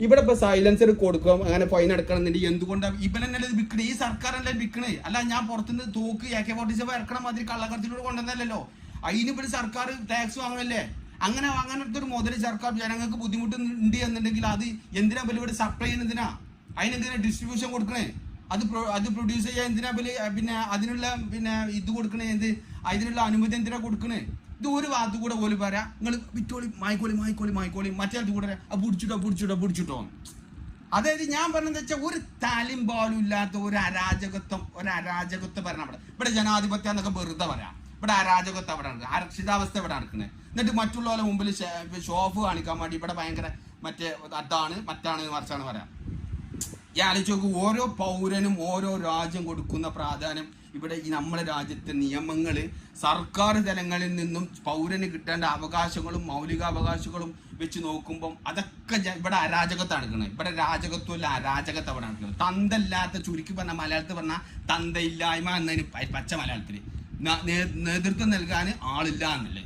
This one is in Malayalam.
ഇവിടെ ഇപ്പൊ സൈലൻസർ കൊടുക്കും അങ്ങനെ ഫൈൻ അടക്കണം എന്നുണ്ടെങ്കിൽ എന്തുകൊണ്ടാണ് ഇവനെന്നല്ലേ വിൽക്കണേ? ഈ സർക്കാരല്ലേ വിൽക്കണേ? അല്ല ഞാൻ പുറത്തുനിന്ന് തോക്ക് AK-47 ഇറക്കണം മാതിരി കള്ളക്കടത്തിലൂടെ കൊണ്ടുവന്നല്ലോ. അതിന് ഇവിടെ സർക്കാർ ടാക്സ് വാങ്ങണല്ലേ? അങ്ങനത്തെ ഒരു മുതൽ സർക്കാർ ജനങ്ങൾക്ക് ബുദ്ധിമുട്ടുണ്ട് എന്നുണ്ടെങ്കിൽ അത് എന്തിനാ ഇവിടെ സപ്ലൈ ചെയ്യുന്നതിനാ? അതിനെന്തിനാ ഡിസ്ട്രിബ്യൂഷൻ കൊടുക്കണേ? അത് പ്രൊഡ്യൂസ് ചെയ്യാൻ എന്തിനാ പിന്നെ അതിനുള്ള ഇത് കൊടുക്കണേ? അതിനുള്ള അനുമതി എന്തിനാ കൊടുക്കണേ? ഇത് ഒരു ഭാഗത്ത് കൂടെ പോലും പറയാ നിങ്ങൾ വിറ്റോളി മായിക്കോളി മറ്റേ കൂടെ പിടിച്ചിട്ടോ. അതായത് ഞാൻ പറഞ്ഞതെന്ന് വെച്ചാൽ ഒരു താലിം പോലും ഇല്ലാത്ത ഒരു അരാജകത്വം ഭരണം ഇവിടെ ജനാധിപത്യം എന്നൊക്കെ വെറുതെ പറയാം. ഇവിടെ അരാജകത്വം അവിടെ നടക്കുക, അരക്ഷിതാവസ്ഥ ഇവിടെ നടക്കുന്നത്. എന്നിട്ട് മറ്റുള്ളവരുടെ മുമ്പിൽ ഷോഫ് കാണിക്കാൻ വേണ്ടി ഇവിടെ ഭയങ്കര മറ്റാണ് മറിച്ചാണ് പറയാം. ഈ ആലോചിച്ച് നോക്കൂ, ഓരോ പൗരനും ഓരോ രാജ്യം കൊടുക്കുന്ന പ്രാധാന്യം. ഇവിടെ ഈ നമ്മുടെ രാജ്യത്തെ നിയമങ്ങൾ സർക്കാർ തലങ്ങളിൽ നിന്നും പൗരന് കിട്ടേണ്ട അവകാശങ്ങളും മൗലികാവകാശങ്ങളും വെച്ച് നോക്കുമ്പം അതൊക്കെ ഇവിടെ അരാജകത്വം നടക്കുന്നത്. ഇവിടെ രാജകത്വമല്ല, അരാജകത്വം അവിടെ നടക്കുന്നത്. തന്തല്ലാത്ത, ചുരുക്കി പറഞ്ഞ മലയാളത്തിൽ പറഞ്ഞാൽ തന്തയില്ലായ്മ എന്നതിന് പച്ച മലയാളത്തിൽ നേതൃത്വം നൽകാൻ ആളില്ല എന്നല്ലേ.